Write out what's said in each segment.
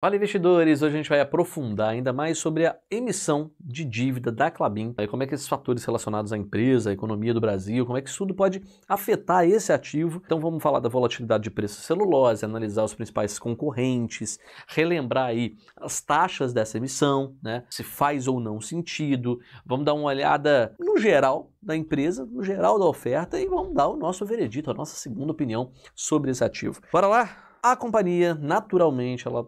Fala, investidores! Hoje a gente vai aprofundar ainda mais sobre a emissão de dívida da Klabin, e como é que esses fatores relacionados à empresa, à economia do Brasil, como é que isso tudo pode afetar esse ativo. Então vamos falar da volatilidade de preço de celulose, analisar os principais concorrentes, relembrar aí as taxas dessa emissão, né? Se faz ou não sentido. Vamos dar uma olhada no geral da empresa, no geral da oferta e vamos dar o nosso veredito, a nossa segunda opinião sobre esse ativo. Bora lá? A companhia, naturalmente, ela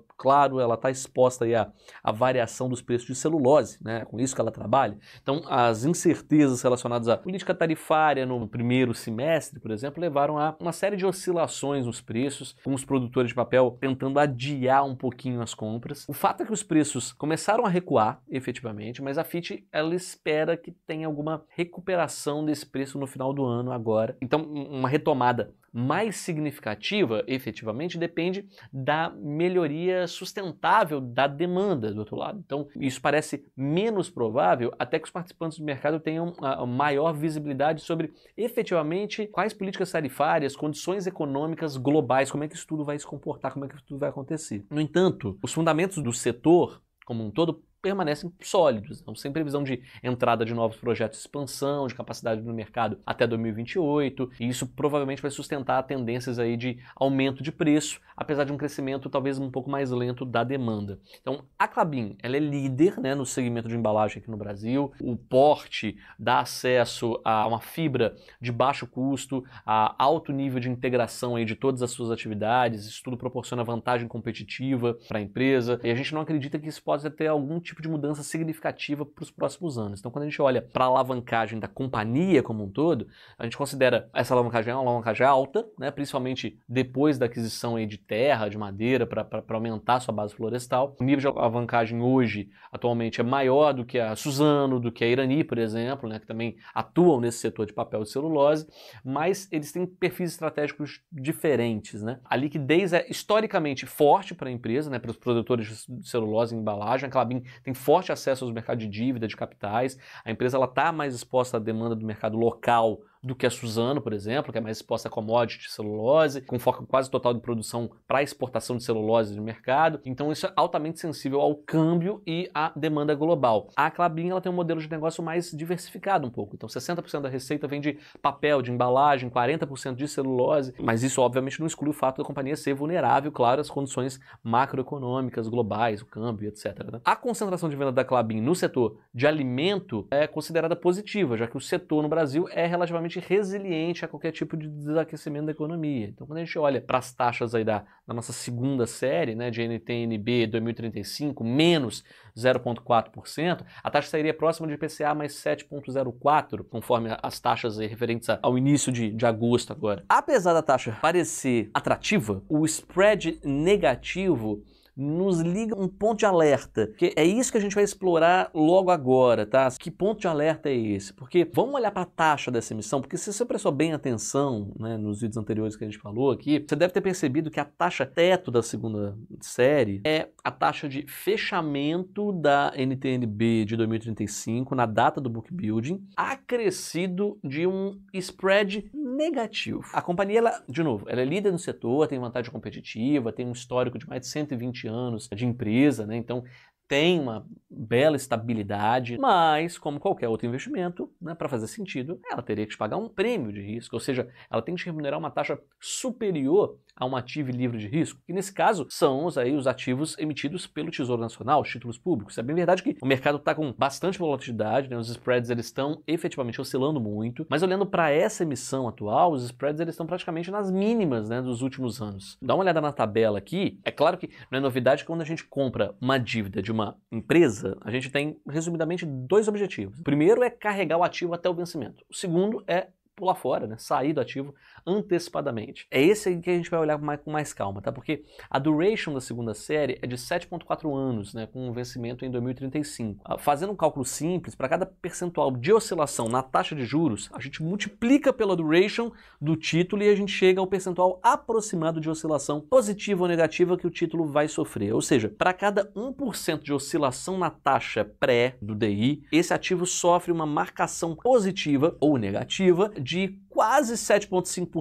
está exposta aí à variação dos preços de celulose, né? Com isso que ela trabalha. Então, as incertezas relacionadas à política tarifária no primeiro semestre, por exemplo, levaram a uma série de oscilações nos preços, com os produtores de papel tentando adiar um pouquinho as compras. O fato é que os preços começaram a recuar, efetivamente, mas a Fitch, ela espera que tenha alguma recuperação desse preço no final do ano agora. Então, uma retomada mais significativa, efetivamente, depende da melhoria sustentável da demanda do outro lado. Então, isso parece menos provável até que os participantes do mercado tenham maior visibilidade sobre, efetivamente, quais políticas tarifárias, condições econômicas globais, como é que isso tudo vai se comportar, como é que isso tudo vai acontecer. No entanto, os fundamentos do setor como um todo permanecem sólidos, então, sem previsão de entrada de novos projetos de expansão, de capacidade no mercado até 2028, e isso provavelmente vai sustentar tendências aí de aumento de preço, apesar de um crescimento talvez um pouco mais lento da demanda. Então, a Klabin, ela é líder, né, no segmento de embalagem aqui no Brasil, o porte dá acesso a uma fibra de baixo custo, a alto nível de integração aí de todas as suas atividades, isso tudo proporciona vantagem competitiva para a empresa, e a gente não acredita que isso possa ter algum tipo de mudança significativa para os próximos anos. Então, quando a gente olha para a alavancagem da companhia como um todo, a gente considera essa alavancagem uma alavancagem alta, né, principalmente depois da aquisição aí de terra, de madeira, para aumentar a sua base florestal. O nível de alavancagem hoje, atualmente, é maior do que a Suzano, do que a Irani, por exemplo, né, que também atuam nesse setor de papel e celulose, mas eles têm perfis estratégicos diferentes, né? A liquidez é historicamente forte para a empresa, né, para os produtores de celulose e embalagem. A Klabin tem forte acesso aos mercados de dívida, de capitais. A empresa está mais exposta à demanda do mercado local do que a Suzano, por exemplo, que é mais exposta a commodity de celulose, com foco quase total de produção para exportação de celulose no mercado. Então isso é altamente sensível ao câmbio e à demanda global. A Klabin, ela tem um modelo de negócio mais diversificado um pouco. Então 60% da receita vem de papel, de embalagem, 40% de celulose, mas isso obviamente não exclui o fato da companhia ser vulnerável, claro, às condições macroeconômicas globais, o câmbio, etc. A concentração de venda da Klabin no setor de alimento é considerada positiva, já que o setor no Brasil é relativamente resiliente a qualquer tipo de desaquecimento da economia. Então, quando a gente olha para as taxas aí da nossa segunda série, né, de NTN-B 2035, menos 0,4%, a taxa sairia próxima de IPCA mais 7,04%, conforme as taxas aí referentes ao início de agosto agora. Apesar da taxa parecer atrativa, o spread negativo nos liga um ponto de alerta, que é isso que a gente vai explorar logo agora, tá? Que ponto de alerta é esse? Porque vamos olhar para a taxa dessa emissão, porque se você prestou bem atenção, né, nos vídeos anteriores que a gente falou aqui, você deve ter percebido que a taxa teto da segunda série é a taxa de fechamento da NTN-B de 2035 na data do book building, acrescido de um spread negativo. A companhia, ela, de novo, ela é líder no setor, tem vantagem competitiva, tem um histórico de mais de 120 anos de empresa, né? Então tem uma bela estabilidade, mas como qualquer outro investimento, né, para fazer sentido, ela teria que pagar um prêmio de risco, ou seja, ela tem que remunerar uma taxa superior a um ativo livre de risco, que nesse caso são os ativos emitidos pelo Tesouro Nacional, os títulos públicos. É bem verdade que o mercado está com bastante volatilidade, né, os spreads eles estão efetivamente oscilando muito, mas olhando para essa emissão atual, os spreads eles estão praticamente nas mínimas, né, dos últimos anos. Dá uma olhada na tabela aqui, é claro que não é novidade que quando a gente compra uma dívida de uma empresa, a gente tem, resumidamente, dois objetivos. O primeiro é carregar o ativo até o vencimento. O segundo é pular fora, né? Sair do ativo antecipadamente. É esse aí que a gente vai olhar com mais calma, tá? Porque a duration da segunda série é de 7,4 anos, né? Com um vencimento em 2035. Fazendo um cálculo simples, para cada percentual de oscilação na taxa de juros, a gente multiplica pela duration do título e a gente chega ao percentual aproximado de oscilação positiva ou negativa que o título vai sofrer. Ou seja, para cada 1% de oscilação na taxa pré do DI, esse ativo sofre uma marcação positiva ou negativa de quase 7,5%.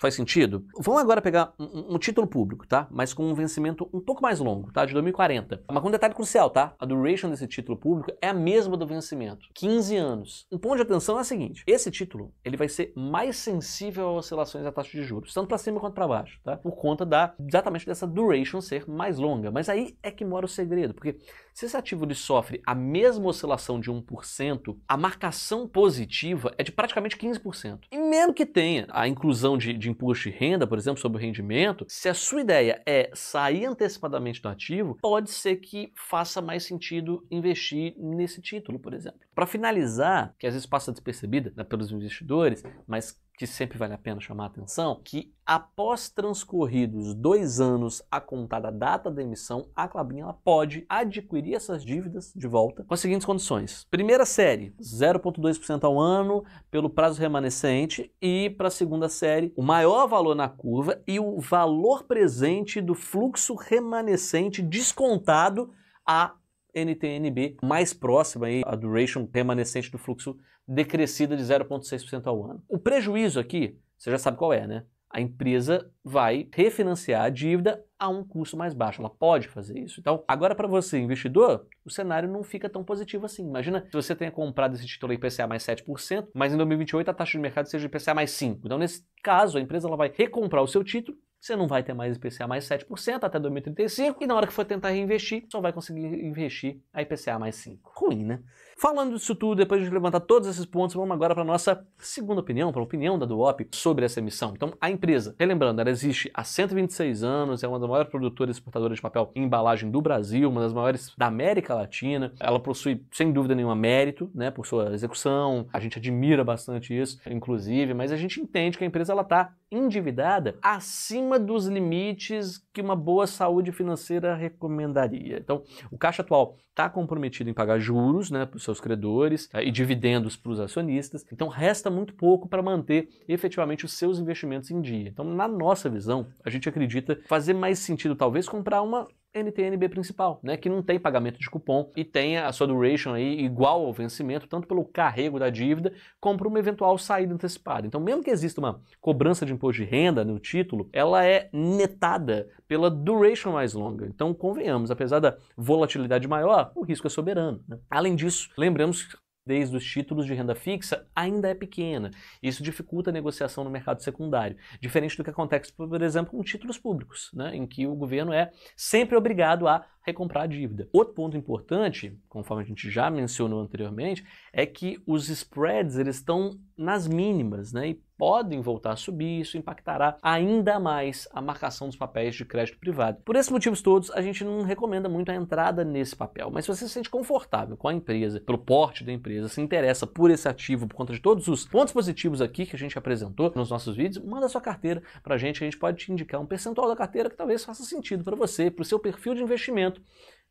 Faz sentido? Vamos agora pegar um título público, tá? Mas com um vencimento um pouco mais longo, tá? De 2040. Mas com um detalhe crucial, tá? A duration desse título público é a mesma do vencimento. 15 anos. Um ponto de atenção é o seguinte. Esse título, ele vai ser mais sensível a oscilações da taxa de juros, tanto para cima quanto para baixo, tá? Por conta exatamente dessa duration ser mais longa. Mas aí é que mora o segredo, porque se esse ativo ele sofre a mesma oscilação de 1%, a marcação positiva é de praticamente 15%. E mesmo que tenha a inclusão de imposto de renda, por exemplo, sobre o rendimento, se a sua ideia é sair antecipadamente do ativo, pode ser que faça mais sentido investir nesse título, por exemplo. Para finalizar, que às vezes passa despercebida, né, pelos investidores, mas que sempre vale a pena chamar a atenção, que após transcorridos 2 anos a contar da data da emissão, a Klabin ela pode adquirir essas dívidas de volta com as seguintes condições. Primeira série, 0,2% ao ano pelo prazo remanescente, e para a segunda série, o maior valor na curva e o valor presente do fluxo remanescente descontado a NTN-B mais próxima aí, a duration remanescente do fluxo decrescida de 0,6% ao ano. O prejuízo aqui, você já sabe qual é, né? A empresa vai refinanciar a dívida a um custo mais baixo. Ela pode fazer isso. Então, agora para você, investidor, o cenário não fica tão positivo assim. Imagina se você tenha comprado esse título IPCA mais 7%, mas em 2028 a taxa de mercado seja IPCA mais 5%. Então, nesse caso, a empresa ela vai recomprar o seu título, você não vai ter mais IPCA mais 7% até 2035, e na hora que for tentar reinvestir, só vai conseguir investir a IPCA mais 5%. Ruim, né? Falando disso tudo, depois de levantar todos esses pontos, vamos agora para a nossa segunda opinião, para a opinião da Duop sobre essa emissão. Então, a empresa, relembrando, ela existe há 126 anos, é uma das maiores produtoras e exportadoras de papel e embalagem do Brasil, uma das maiores da América Latina. Ela possui, sem dúvida nenhuma, mérito, né, por sua execução. A gente admira bastante isso, inclusive, mas a gente entende que a empresa está endividada acima dos limites que uma boa saúde financeira recomendaria. Então, o caixa atual está comprometido em pagar juros, né, para os seus credores e dividendos para os acionistas. Então, resta muito pouco para manter efetivamente os seus investimentos em dia. Então, na nossa visão, a gente acredita fazer mais sentido talvez comprar uma NTN-B principal, né, que não tem pagamento de cupom e tenha a sua duration aí igual ao vencimento, tanto pelo carrego da dívida, como para uma eventual saída antecipada. Então, mesmo que exista uma cobrança de imposto de renda no título, ela é netada pela duration mais longa. Então, convenhamos, apesar da volatilidade maior, o risco é soberano, né? Além disso, lembramos que desde os títulos de renda fixa ainda é pequena. Isso dificulta a negociação no mercado secundário, diferente do que acontece, por exemplo, com títulos públicos, né, em que o governo é sempre obrigado a recomprar a dívida. Outro ponto importante, conforme a gente já mencionou anteriormente, é que os spreads eles estão nas mínimas, né, e podem voltar a subir. Isso impactará ainda mais a marcação dos papéis de crédito privado. Por esses motivos todos, a gente não recomenda muito a entrada nesse papel, mas se você se sente confortável com a empresa, pelo porte da empresa, se interessa por esse ativo por conta de todos os pontos positivos aqui que a gente apresentou nos nossos vídeos, manda sua carteira pra gente, a gente pode te indicar um percentual da carteira que talvez faça sentido para você, para o seu perfil de investimento,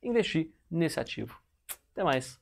investir nesse ativo. Até mais!